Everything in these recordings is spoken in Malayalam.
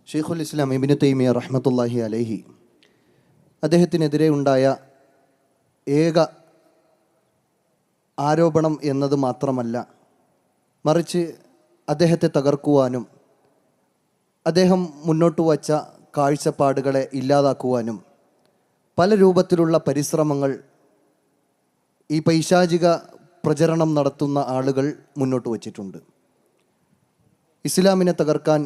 ഷെയ്ഖുൽ ഇസ്ലാം ഇബ്നു തൈമിയ റഹ്മത്തുള്ളാഹി അലൈഹി അദ്ദേഹത്തിനെതിരെ ഉണ്ടായ ഏക ആരോപണം എന്നത് മാത്രമല്ല, മറിച്ച് അദ്ദേഹത്തെ തകർക്കുവാനും അദ്ദേഹം മുന്നോട്ട് വച്ച കാഴ്ചപ്പാടുകളെ ഇല്ലാതാക്കുവാനും പല രൂപത്തിലുള്ള പരിശ്രമങ്ങൾ ഈ പൈശാചിക പ്രചരണം നടത്തുന്ന ആളുകൾ മുന്നോട്ട് വച്ചിട്ടുണ്ട്. ഇസ്ലാമിനെ തകർക്കാൻ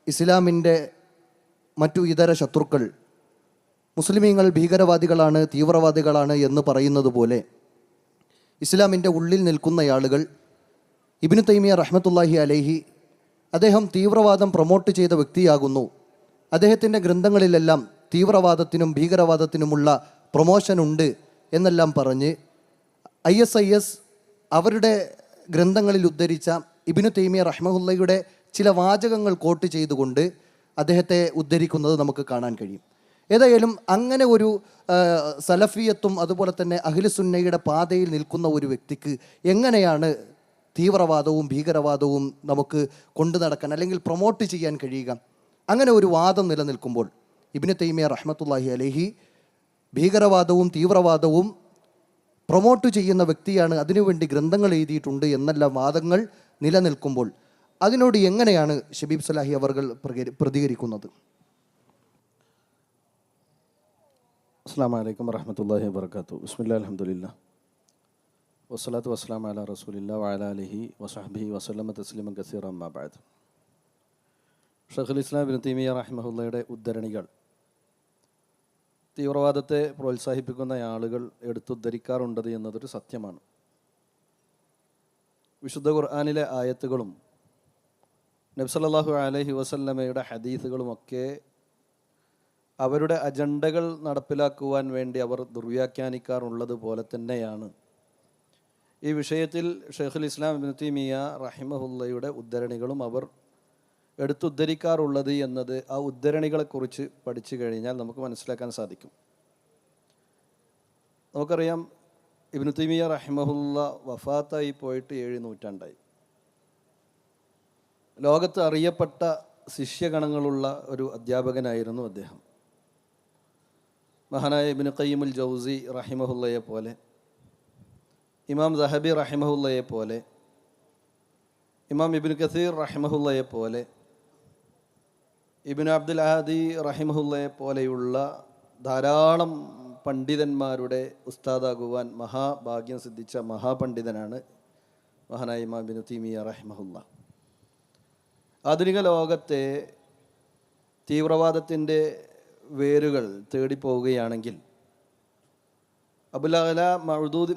ഇസ്ലാമിൻ്റെ മറ്റു ഇതര ശത്രുക്കൾ മുസ്ലിമീങ്ങൾ ഭീകരവാദികളാണ്, തീവ്രവാദികളാണ് എന്ന് പറയുന്നത് പോലെ ഇസ്ലാമിൻ്റെ ഉള്ളിൽ നിൽക്കുന്ന ആളുകൾ ഇബ്നു തൈമിയ റഹ്മത്തുള്ളാഹി അലൈഹി അദ്ദേഹം തീവ്രവാദം പ്രൊമോട്ട് ചെയ്ത വ്യക്തിയാകുന്നു, അദ്ദേഹത്തിൻ്റെ ഗ്രന്ഥങ്ങളിലെല്ലാം തീവ്രവാദത്തിനും ഭീകരവാദത്തിനുമുള്ള പ്രൊമോഷൻ ഉണ്ട് എന്നെല്ലാം പറഞ്ഞ് ISIS അവരുടെ ഗ്രന്ഥങ്ങളിൽ ഉദ്ധരിച്ച ഇബ്നു തൈമിയ റഹ്മത്തുള്ളാഹിയുടെ ചില വാചകങ്ങൾ കോട്ട് ചെയ്തുകൊണ്ട് അദ്ദേഹത്തെ ഉദ്ധരിക്കുന്നത് നമുക്ക് കാണാൻ കഴിയും. ഏതായാലും അങ്ങനെ ഒരു സലഫിയത്തും അതുപോലെ തന്നെ അഹ്ലുസുന്നയുടെ പാതയിൽ നിൽക്കുന്ന ഒരു വ്യക്തിക്ക് എങ്ങനെയാണ് തീവ്രവാദവും ഭീകരവാദവും നമുക്ക് കൊണ്ടു നടക്കാൻ അല്ലെങ്കിൽ പ്രൊമോട്ട് ചെയ്യാൻ കഴിയുക? അങ്ങനെ ഒരു വാദം നിലനിൽക്കുമ്പോൾ ഇബ്നു തൈമിയ റഹ്മത്തുള്ളാഹി അലൈഹി ഭീകരവാദവും തീവ്രവാദവും പ്രൊമോട്ട് ചെയ്യുന്ന വ്യക്തിയാണ്, അതിനുവേണ്ടി ഗ്രന്ഥങ്ങൾ എഴുതിയിട്ടുണ്ട് എന്നെല്ലാം വാദങ്ങൾ നിലനിൽക്കുമ്പോൾ അതിനോട് എങ്ങനെയാണ് ഷബീബ് സലാഹി അവർ പ്രതികരിക്കുന്നത്? അസ്സലാമു അലൈക്കും വറഹ്മത്തുള്ളാഹി വബറകാതുഹു. ബിസ്മില്ലാഹിൽ അൽഹംദുലില്ലാഹ് വസ്സലാത്തു വസ്സലാമു അലാ റസൂലില്ലാഹി വഅലാ ആലിഹി വസഹ്ബിഹി വസല്ലമ തസ്ലീമൻ കസീറൻ അമ്മാ ബഅദ്. ഷെയ്ഖുൽ ഇസ്ലാം ഇബ്നു തൈമിയ റഹിമഹുള്ളയുടെ ഉദ്ധരണികൾ തീവ്രവാദത്തെ പ്രോത്സാഹിപ്പിക്കുന്ന ആളുകൾ എടുത്തുദ്ധരിക്കാറുണ്ടത് എന്നതൊരു സത്യമാണ്. വിശുദ്ധ ഖുർആനിലെ ആയത്തുകളും നബി സല്ലല്ലാഹു അലൈഹി വസല്ലമയുടെ ഹദീസുകളുമൊക്കെ അവരുടെ അജണ്ടകൾ നടപ്പിലാക്കുവാൻ വേണ്ടി അവർ ദുർവ്യാഖ്യാനിക്കാറുള്ളത് പോലെ തന്നെയാണ് ഈ വിഷയത്തിൽ ഷെയ്ഖുൽ ഇസ്ലാം ഇബ്നു തൈമിയ റഹിമഹുള്ളയുടെ ഉദ്ധരണികളും അവർ എടുത്തുദ്ധരിക്കാറുള്ളത് എന്നത് ആ ഉദ്ധരണികളെക്കുറിച്ച് പഠിച്ചു കഴിഞ്ഞാൽ നമുക്ക് മനസ്സിലാക്കാൻ സാധിക്കും. നമുക്കറിയാം, ഇബ്നു തൈമിയ റഹിമഹുള്ള വഫാത്തായി പോയിട്ട് 7 നൂറ്റാണ്ടായി. ലോകത്ത് അറിയപ്പെട്ട ശിഷ്യഗണങ്ങളുള്ള ഒരു അധ്യാപകനായിരുന്നു അദ്ദേഹം. മഹാനായ ഇബ്നു ഖയ്യിമുൽ ജൗസി റഹിമഹുള്ളയെ പോലെ, ഇമാം ദഹബി റഹിമഹുള്ളയെ പോലെ, ഇമാം ഇബ്നു കസീർ റഹിമഹുള്ളയെ പോലെ, ഇബ്നു അബ്ദുൽ ഹാദി റഹിമഹുള്ളയെ പോലെയുള്ള ധാരാളം പണ്ഡിതന്മാരുടെ ഉസ്താദാകുവാൻ മഹാഭാഗ്യം സിദ്ധിച്ച മഹാപണ്ഡിതനാണ് മഹാനായ ഇമാം ഇബ്നു തൈമിയ റഹിമഹുള്ള. ആധുനിക ലോകത്തെ തീവ്രവാദത്തിൻ്റെ വേരുകൾ തേടിപ്പോവുകയാണെങ്കിൽ അബുൽ അഅ്ല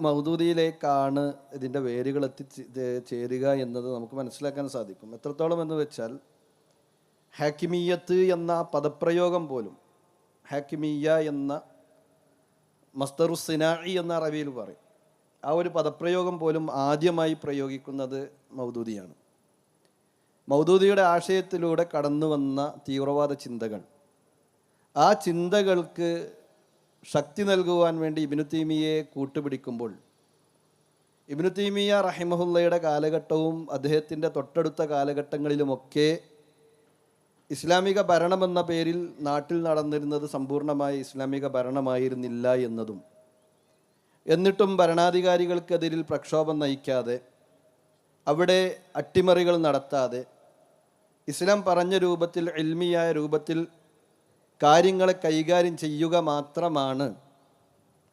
മൗദൂദിയിലേക്കാണ് ഇതിൻ്റെ വേരുകൾ ചേരുക എന്നത് നമുക്ക് മനസ്സിലാക്കാൻ സാധിക്കും. എത്രത്തോളം എന്ന് വെച്ചാൽ ഹാക്കിമിയ്യത്ത് എന്ന പദപ്രയോഗം പോലും, ഹാക്കിമിയ്യ എന്ന മസ്ദറു സിനാഇ എന്ന അറബിയിൽ പറയും, ആ ഒരു പദപ്രയോഗം പോലും ആദ്യമായി പ്രയോഗിക്കുന്നത് മൗദൂദിയാണ്. മൗദൂദിയുടെ ആശയത്തിലൂടെ കടന്നു വന്ന തീവ്രവാദ ചിന്തകൾ, ആ ചിന്തകൾക്ക് ശക്തി നൽകുവാൻ വേണ്ടി ഇബ്നു തൈമിയയെ കൂട്ടുപിടിക്കുമ്പോൾ ഇബ്നു തൈമിയ റഹിമഹുള്ളയുടെ കാലഘട്ടവും അദ്ദേഹത്തിൻ്റെ തൊട്ടടുത്ത കാലഘട്ടങ്ങളിലുമൊക്കെ ഇസ്ലാമിക ഭരണമെന്ന പേരിൽ നാട്ടിൽ നടന്നിരുന്നത് സമ്പൂർണ്ണമായ ഇസ്ലാമിക ഭരണമായിരുന്നില്ല എന്നതും, എന്നിട്ടും ഭരണാധികാരികൾക്കെതിരിൽ പ്രക്ഷോഭം നയിക്കാതെ, അവിടെ അട്ടിമറികൾ നടത്താതെ, ഇസ്ലാം പറഞ്ഞ രൂപത്തിൽ ഇൽമിയായ രൂപത്തിൽ കാര്യങ്ങളെ കൈകാര്യം ചെയ്യുക മാത്രമാണ്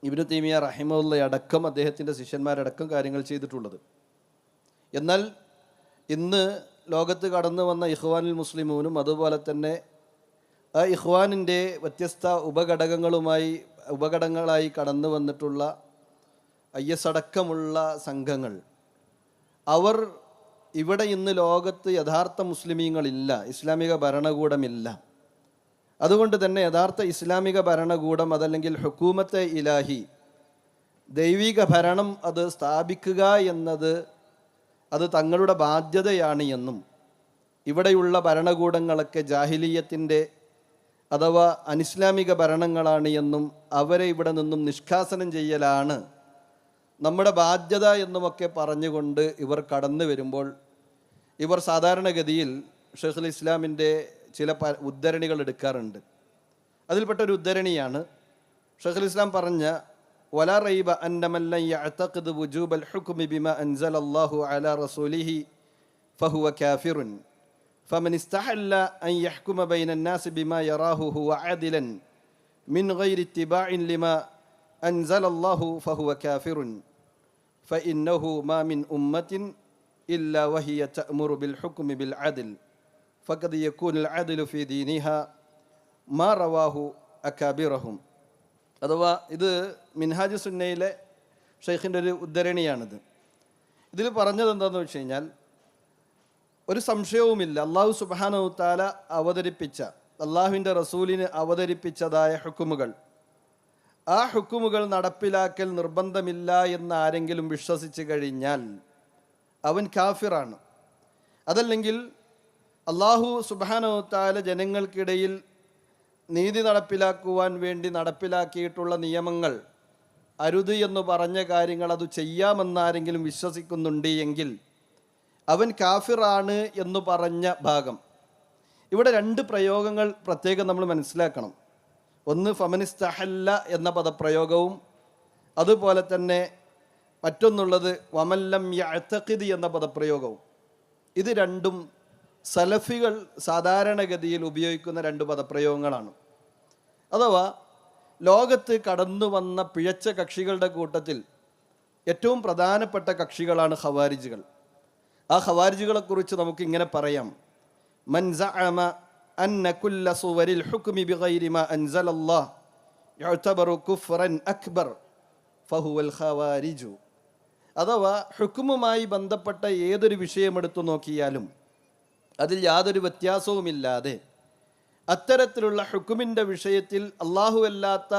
ഇബ്നു തൈമിയ റഹിമഹുള്ളയടക്കം അദ്ദേഹത്തിൻ്റെ ശിഷ്യന്മാരടക്കം കാര്യങ്ങൾ ചെയ്തിട്ടുള്ളത്. എന്നാൽ ഇന്ന് ലോകത്ത് കടന്നു വന്ന ഇഖ്വാനുൽ മുസ്ലിമൂനും അതുപോലെ തന്നെ ആ ഇഖ്വാനിൻ്റെ വ്യത്യസ്ത ഉപഘടകങ്ങളായി കടന്നു വന്നിട്ടുള്ള IS അടക്കമുള്ള സംഘങ്ങൾ, അവർ ഇവിടെ ഇന്ന് ലോകത്ത് യഥാർത്ഥ മുസ്ലിമീങ്ങളില്ല, ഇസ്ലാമിക ഭരണകൂടമില്ല. അതുകൊണ്ട് തന്നെ യഥാർത്ഥ ഇസ്ലാമിക ഭരണകൂടം, അതല്ലെങ്കിൽ ഹുക്കൂമത്തെ ഇലാഹി, ദൈവിക ഭരണം അത് സ്ഥാപിക്കുക എന്നത് അത് തങ്ങളുടെ ബാധ്യതയാണ് എന്നും, ഇവിടെയുള്ള ഭരണകൂടങ്ങളൊക്കെ ജാഹിലിയത്തിൻ്റെ അഥവാ അനിസ്ലാമിക ഭരണങ്ങളാണ് എന്നും അവരെ ഇവിടെ നിന്നും നിഷ്കാസനം ചെയ്യലാണ് നമ്മുടെ ബാധ്യത എന്നുമൊക്കെ പറഞ്ഞുകൊണ്ട് ഇവർ കടന്നു വരുമ്പോൾ, ഇവർ സാധാരണഗതിയിൽ ഷെയ്ഖുൽ ഇസ്ലാമിൻ്റെ ചില ഉദ്ധരണികൾ എടുക്കാറുണ്ട്. അതിൽപ്പെട്ട ഒരു ഉദ്ധരണിയാണ് ഷൈഖുൽ ഇസ്ലാം പറഞ്ഞ വലാ റൈബ അന്ന മൻ ലൻ യഅതഖിദു വുജൂബൽ ഹുക്മി ബിമാ അൻസലല്ലാഹു അലാ റസൂലിഹി ഫഹുവ കാഫിറുൻ ഫമൻ ഇസ്തഹല്ല അൻ യഹ്കുമ ബൈനൻ നാസി ബിമാ യറാഹു ഹുവ അദിലൻ മിൻ ഗൈരി ഇത്തിബാഇൻ ലിമാ അൻസലല്ലാഹു ഫഹുവ കാഫിറുൻ ഫഇന്നഹു മാ മിൻ ഉമ്മത്തിൻ ഇല്ലാ വഹിയ തഅ്മുറു ബിൽ ഹുക്മി ബിൽ അദ്ൽ ഫഖദ് യകൂനുൽ അദ്ലു ഫീ ദീനിഹാ മാ റവാഹു അകാബിറഹും. അഥവാ ഇത് മിൻഹാജ് സുന്നയിലെ ഷെയ്ഖിൻ്റെ ഒരു ഉദ്ധരണിയാണിത്. ഇതിൽ പറഞ്ഞത് എന്താണെന്ന് വെച്ച് കഴിഞ്ഞാൽ, ഒരു സംശയവുമില്ല, അള്ളാഹു സുബ്ഹാനഹു തആല അവതരിപ്പിച്ച, അള്ളാഹുവിൻ്റെ റസൂലിന് അവതരിപ്പിച്ചതായ ഹുക്കുമുകൾ, ആ ഹുക്കുമുകൾ നടപ്പിലാക്കൽ നിർബന്ധമില്ല എന്ന് ആരെങ്കിലും വിശ്വസിച്ച് കഴിഞ്ഞാൽ അവൻ കാഫിറാണ്. അതല്ലെങ്കിൽ അള്ളാഹു സുബ്ഹാനഹു തആല ജനങ്ങൾക്കിടയിൽ നീതി നടപ്പിലാക്കുവാൻ വേണ്ടി നടപ്പിലാക്കിയിട്ടുള്ള നിയമങ്ങൾ, അരുത് എന്ന് പറഞ്ഞ കാര്യങ്ങൾ അത് ചെയ്യാമെന്നാരെങ്കിലും വിശ്വസിക്കുന്നുണ്ട് എങ്കിൽ അവൻ കാഫിറാണ് എന്ന് പറഞ്ഞ ഭാഗം. ഇവിടെ രണ്ട് പ്രയോഗങ്ങൾ പ്രത്യേകം നമ്മൾ മനസ്സിലാക്കണം. ഒന്ന് ഫമനിസ്തഹല്ല എന്ന പദപ്രയോഗവും അതുപോലെ തന്നെ മറ്റൊന്നുള്ളത് വമല്ലം യഅ്തഖിദ് എന്ന പദപ്രയോഗവും. ഇത് രണ്ടും സലഫികൾ സാധാരണഗതിയിൽ ഉപയോഗിക്കുന്ന രണ്ട് പദപ്രയോഗങ്ങളാണ്. അഥവാ ലോകത്ത് കടന്നു വന്ന പിഴച്ച കക്ഷികളുടെ കൂട്ടത്തിൽ ഏറ്റവും പ്രധാനപ്പെട്ട കക്ഷികളാണ് ഖവാരിജുകൾ. ആ ഖവാരിജുകളെക്കുറിച്ച് നമുക്ക് ഇങ്ങനെ പറയാം: മൻ സഅമ അന്ന കുല്ല സുവരിൽ ഹുക്മി ബിഗൈരി മാ അൻസലല്ലാഹ് യുഅ്തബറു കുഫ്റൻ അക്ബർ ഫഹുവൽ ഖവാരിജു. അഥവാ ഹുക്മുമായി ബന്ധപ്പെട്ട ഏതൊരു വിഷയമെടുത്തു നോക്കിയാലും അതിൽ യാതൊരു വ്യത്യാസവുമില്ലാതെ അത്തരത്തിലുള്ള ഹുക്കുമിൻ്റെ വിഷയത്തിൽ അല്ലാഹുവല്ലാത്ത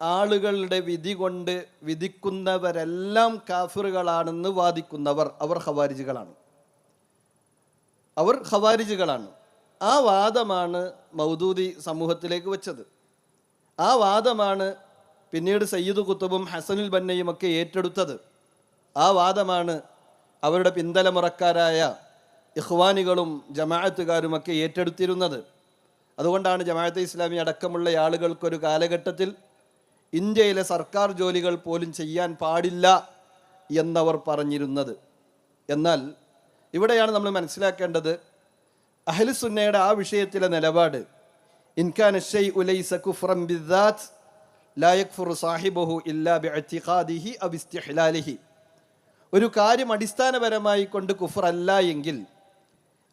ആളുകളുടെ വിധി കൊണ്ട് വിധിക്കുന്നവരെല്ലാം കാഫിറുകളാണെന്ന് വാദിക്കുന്നവർ അവർ ഖവാരിജുകളാണ്. ആ വാദമാണ് മൗദൂദി സമൂഹത്തിലേക്ക് വെച്ചത്. ആ വാദമാണ് പിന്നീട് സയ്യിദ് ഖുത്ബും ഹസനുൽ ബന്നയും ഒക്കെ ഏറ്റെടുത്തത്. ആ വാദമാണ് അവരുടെ പിന്തലമുറക്കാരായ ഇഖ്വാനികളും ജമാഅത്തുകാരുമൊക്കെ ഏറ്റെടുത്തിരുന്നത്. അതുകൊണ്ടാണ് ജമാഅത്തെ ഇസ്ലാമി അടക്കമുള്ള ആളുകൾക്കൊരു കാലഘട്ടത്തിൽ ഇന്ത്യയിലെ സർക്കാർ ജോലികൾ പോലും ചെയ്യാൻ പാടില്ല എന്നവർ പറഞ്ഞിരുന്നത്. എന്നാൽ ഇവിടെയാണ് നമ്മൾ മനസ്സിലാക്കേണ്ടത്, അഹ്ലുസുന്നയുടെ ആ വിഷയത്തിലെ നിലപാട് ഇൻകാന ശൈഉ ലൈസ കുഫ്റൻ ബിദ്ദാത്ത് ലാ യക്ഫുറു സാഹിബുഹു ഇല്ലാ ബിഇഅ്തിഖാദിഹി അവ ഇസ്തിഹ്ലാലിഹി. ഒരു കാര്യം അടിസ്ഥാനപരമായി കൊണ്ട് കുഫ്റല്ല എങ്കിൽ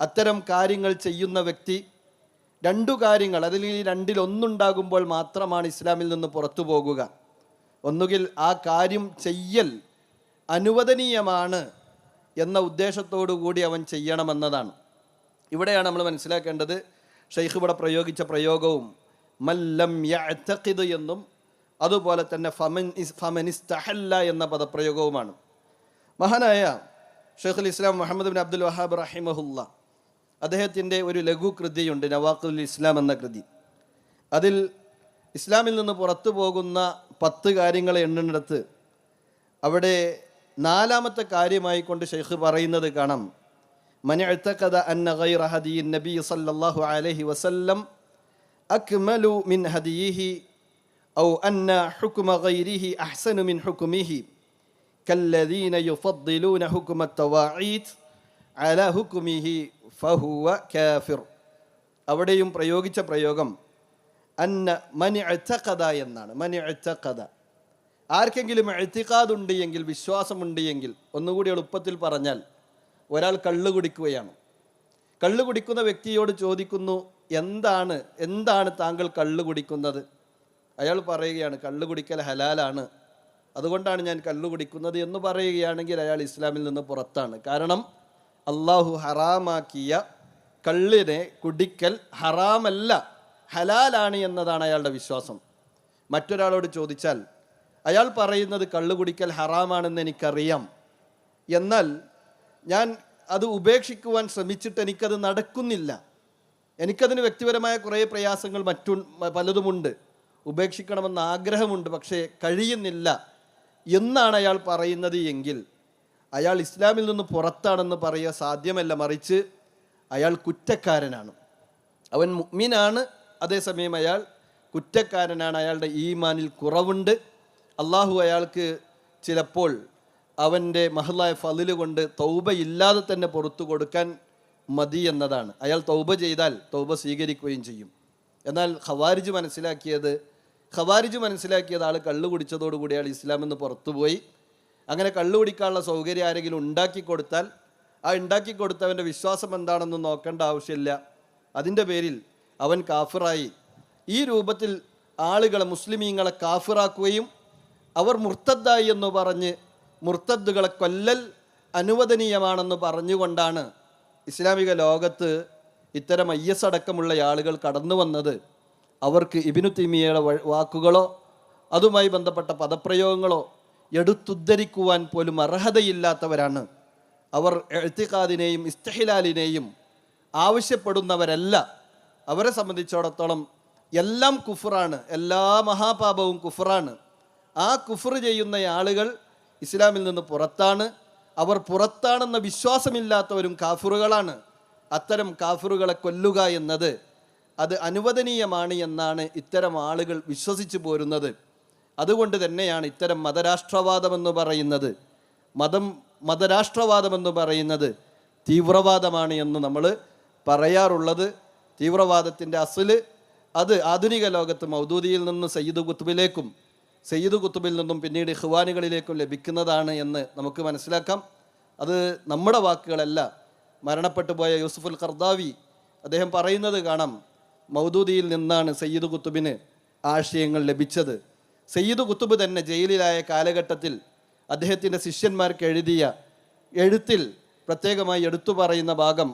അത്തരം കാര്യങ്ങൾ ചെയ്യുന്ന വ്യക്തി രണ്ടു കാര്യങ്ങൾ, അതിൽ ഈ രണ്ടിലൊന്നുണ്ടാകുമ്പോൾ മാത്രമാണ് ഇസ്ലാമിൽ നിന്ന് പുറത്തു പോകുക. ഒന്നുകിൽ ആ കാര്യം ചെയ്യൽ അനുവദനീയമാണ് എന്ന ഉദ്ദേശത്തോടു കൂടി അവൻ ചെയ്യണമെന്നതാണ്. ഇവിടെയാണ് നമ്മൾ മനസ്സിലാക്കേണ്ടത്. ഷെയ്ഖ് ഇവിടെ പ്രയോഗിച്ച പ്രയോഗവും മല്ലം യഅ്തഖിദ് എന്നും അതുപോലെ തന്നെ ഫമനിസ്തഹല്ല എന്ന പദപ്രയോഗവുമാണ്. മഹാനായ ഷെയ്ഖുൽ ഇസ്ലാം മുഹമ്മദ് ബിൻ അബ്ദുൽ വഹാബ് റഹിമഹുല്ല അദ്ദേഹത്തിൻ്റെ ഒരു ലഘു കൃതിയുണ്ട്, നവാഖിദുൽ ഇസ്ലാം എന്ന കൃതി. അതിൽ ഇസ്ലാമിൽ നിന്ന് പുറത്തു പോകുന്ന 10 കാര്യങ്ങളെ എണ്ണിടത്ത് അവിടെ 4ാമത്തെ കാര്യമായി കൊണ്ട് ഷെയ്ഖ് പറയുന്നത് കാണാം: മൻ ഇഅ്തഖദ അന്ന ഗൈറ ഹദിയിൻ നബി സല്ലല്ലാഹു അലൈഹി വസല്ലം അക്മലു മിൻ ഹദിയിഹി ഔ അന്ന ഹുക്മ ഗൈരിഹി അഹ്സനു മിൻ ഹുക്മിഹി കല്ലദീന യുഫദ്ദിലൂന ഹുക്മ തവാഈത് അലാ ഹുക്മിഹി ഫഹുവ കാഫിർ. അവിടെയും പ്രയോഗിച്ച പ്രയോഗം അന്ന മൻ ഇഅ്തഖദ എന്നാണ്. മൻ ഇഅ്തഖദ, ആർക്കെങ്കിലും ഇഅ്തിഖാദ് ഉണ്ട് എങ്കിൽ, വിശ്വാസമുണ്ട് എങ്കിൽ, ഒന്നുകൂടി എളുപ്പത്തിൽ പറഞ്ഞാൽ ഒരാൾ കള്ളു കുടിക്കുകയാണ്. കള്ളു കുടിക്കുന്ന വ്യക്തിയോട് ചോദിക്കുന്നു, എന്താണ് താങ്കൾ കള്ളു കുടിക്കുന്നത്? അയാൾ പറയുകയാണ്, കള്ളു കുടിക്കൽ ഹലാലാണ്, അതുകൊണ്ടാണ് ഞാൻ കള്ളു കുടിക്കുന്നത് എന്ന് പറയുകയാണെങ്കിൽ അയാൾ ഇസ്ലാമിൽ നിന്ന് പുറത്താണ്. കാരണം അള്ളാഹു ഹറാമാക്കിയ കള്ളിനെ കുടിക്കൽ ഹറാമല്ല, ഹലാലാണ് എന്നതാണ് അയാളുടെ വിശ്വാസം. മറ്റൊരാളോട് ചോദിച്ചാൽ അയാൾ പറയുന്നത് കള്ളു കുടിക്കൽ ഹറാമാണെന്ന് എനിക്കറിയാം, എന്നാൽ ഞാൻ അത് ഉപേക്ഷിക്കുവാൻ ശ്രമിച്ചിട്ട് എനിക്കത് നടക്കുന്നില്ല, എനിക്കതിന് വ്യക്തിപരമായ കുറേ പ്രയാസങ്ങൾ പലതുമുണ്ട്, ഉപേക്ഷിക്കണമെന്ന് ആഗ്രഹമുണ്ട്, പക്ഷേ കഴിയുന്നില്ല എന്നാണ് അയാൾ പറയുന്നത് എങ്കിൽ അയാൾ ഇസ്ലാമിൽ നിന്ന് പുറത്താണെന്ന് പറയുക സാധ്യമല്ല, മറിച്ച് അയാൾ കുറ്റക്കാരനാണ്. അവൻ മുഅ്മിനാണ്, അതേസമയം അയാൾ കുറ്റക്കാരനാണ്, അയാളുടെ ഈമാനിൽ കുറവുണ്ട്. അള്ളാഹു അയാൾക്ക് ചിലപ്പോൾ അവൻ്റെ മഹലായ ഫളില് കൊണ്ട് തൗബയില്ലാതെ തന്നെ പുറത്തു കൊടുക്കാൻ മതി എന്നതാണ്. അയാൾ തൗബ ചെയ്താൽ തൗബ സ്വീകരിക്കുകയും ചെയ്യും. എന്നാൽ ഖവാരിജ് മനസ്സിലാക്കിയത് ആൾ കള്ളു കുടിച്ചതോടുകൂടി അയാൾ ഇസ്ലാമിൽ നിന്ന് പുറത്തുപോയി. അങ്ങനെ കള്ളു കുടിക്കാനുള്ള സൗകര്യം ആരെങ്കിലും ഉണ്ടാക്കി കൊടുത്താൽ ആ ഉണ്ടാക്കി കൊടുത്തവൻ്റെ വിശ്വാസം എന്താണെന്ന് നോക്കേണ്ട ആവശ്യമില്ല, അതിൻ്റെ പേരിൽ അവൻ കാഫിറായി. ഈ രൂപത്തിൽ ആളുകളെ, മുസ്ലിമീങ്ങളെ കാഫിറാക്കുകയും അവർ മുർത്തദ്ദായി എന്ന് പറഞ്ഞ് മുർത്തദ്ദുകളെ കൊല്ലൽ അനുവദനീയമാണെന്ന് പറഞ്ഞുകൊണ്ടാണ് ഇസ്ലാമിക ലോകത്ത് ഇത്തരം IS അടക്കമുള്ള ആളുകൾ കടന്നു വന്നത്. അവർക്ക് ഇബ്നു തൈമിയ്യയുടെ വാക്കുകളോ അതുമായി ബന്ധപ്പെട്ട പദപ്രയോഗങ്ങളോ എടുത്തുദ്ധരിക്കുവാൻ പോലും അർഹതയില്ലാത്തവരാണ്. അവർ ഇഅ്തിഖാദിനെയും ഇസ്തിഹ്ലാലിനെയും ആവശ്യപ്പെടുന്നവരല്ല. അവരെ സംബന്ധിച്ചിടത്തോളം എല്ലാം കുഫറാണ്, എല്ലാ മഹാപാപവും കുഫറാണ്. ആ കുഫർ ചെയ്യുന്ന ആളുകൾ ഇസ്ലാമിൽ നിന്ന് പുറത്താണ്. അവർ പുറത്താണെന്ന വിശ്വാസമില്ലാത്തവരും കാഫിറുകളാണ്. അത്തരം കാഫിറുകളെ കൊല്ലുക എന്നത് അത് അനുവദനീയമാണ് എന്നാണ് ഇത്തരം ആളുകൾ വിശ്വസിച്ചു പോരുന്നത്. അതുകൊണ്ട് തന്നെയാണ് ഇത്തരം മതരാഷ്ട്രവാദമെന്ന് പറയുന്നത് തീവ്രവാദമാണ് എന്ന് നമ്മൾ പറയാറുള്ളത്. തീവ്രവാദത്തിൻ്റെ അസ്ല് അത് ആധുനിക ലോകത്ത് മൗദൂദിയിൽ നിന്ന് സയ്യിദ് ഖുത്ബിലേക്കും സയ്യിദ് ഖുത്ബിൽ നിന്നും പിന്നീട് ഇഖ്വാനികളിലേക്കും ലഭിക്കുന്നതാണ് എന്ന് നമുക്ക് മനസ്സിലാക്കാം. അത് നമ്മുടെ വാക്കുകളല്ല. മരണപ്പെട്ടു പോയ യൂസുഫുൽ ഖർദാവി അദ്ദേഹം പറയുന്നത് കാണാം, മൗദൂദിയിൽ നിന്നാണ് സയ്യിദ് ഖുത്ബിന് ആശയങ്ങൾ ലഭിച്ചത്. സയ്യിദ് ഖുത്ബ് തന്നെ ജയിലിലായ കാലഘട്ടത്തിൽ അദ്ദേഹത്തിൻ്റെ ശിഷ്യന്മാർക്ക് എഴുതിയ എഴുത്തിൽ പ്രത്യേകമായി എടുത്തു പറയുന്ന ഭാഗം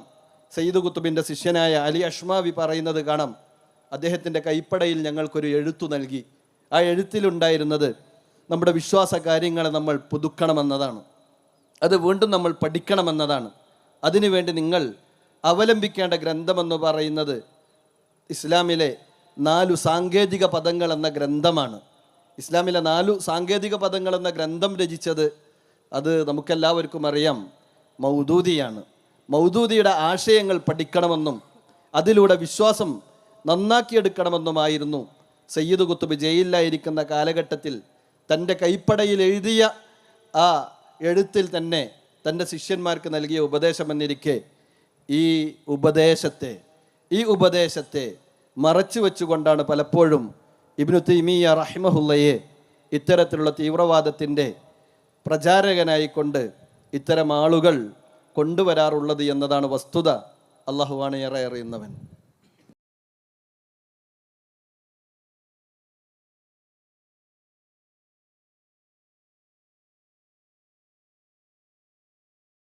സയ്യിദ് ഖുത്ബിൻ്റെ ശിഷ്യനായ അലി അഷ്മാവി പറയുന്നത് കാണാം. അദ്ദേഹത്തിൻ്റെ കൈപ്പടയിൽ ഞങ്ങൾക്കൊരു എഴുത്തു നൽകി. ആ എഴുത്തിലുണ്ടായിരുന്നത് നമ്മുടെ വിശ്വാസ കാര്യങ്ങളെ നമ്മൾ പുതുക്കണമെന്നതാണ്, അത് വീണ്ടും നമ്മൾ പഠിക്കണമെന്നതാണ്. അതിനുവേണ്ടി നിങ്ങൾ അവലംബിക്കേണ്ട ഗ്രന്ഥമെന്ന് പറയുന്നത് ഇസ്ലാമിലെ 4 സാങ്കേതിക പദങ്ങൾ എന്ന ഗ്രന്ഥമാണ്. ഇസ്ലാമിലെ 4 സാങ്കേതിക പദങ്ങൾ എന്ന ഗ്രന്ഥം രചിച്ചത് അത് നമുക്കെല്ലാവർക്കും അറിയാം, മൗദൂദിയാണ്. മൗദൂദിയുടെ ആശയങ്ങൾ പഠിക്കണമെന്നും അതിലൂടെ വിശ്വാസം നന്നാക്കിയെടുക്കണമെന്നുമായിരുന്നു സയ്യിദ് ഖുത്ബ് ജയിലിലായിരിക്കുന്ന കാലഘട്ടത്തിൽ തൻ്റെ കൈപ്പടയിൽ എഴുതിയ ആ എഴുത്തിൽ തന്നെ തൻ്റെ ശിഷ്യന്മാർക്ക് നൽകിയ ഉപദേശമെന്നിരിക്കെ ഈ ഉപദേശത്തെ മറച്ചു വെച്ചുകൊണ്ടാണ് പലപ്പോഴും ഇബ്നു തൈമിയ്യ റഹിമഹുല്ലയെ ഇത്തരത്തിലുള്ള തീവ്രവാദത്തിൻ്റെ പ്രചാരകനായിക്കൊണ്ട് ഇത്തരം ആളുകൾ കൊണ്ടുവരാറുള്ളത് എന്നതാണ് വസ്തുത. അല്ലാഹുവാണ് ഏറെ അറിയുന്നവൻ.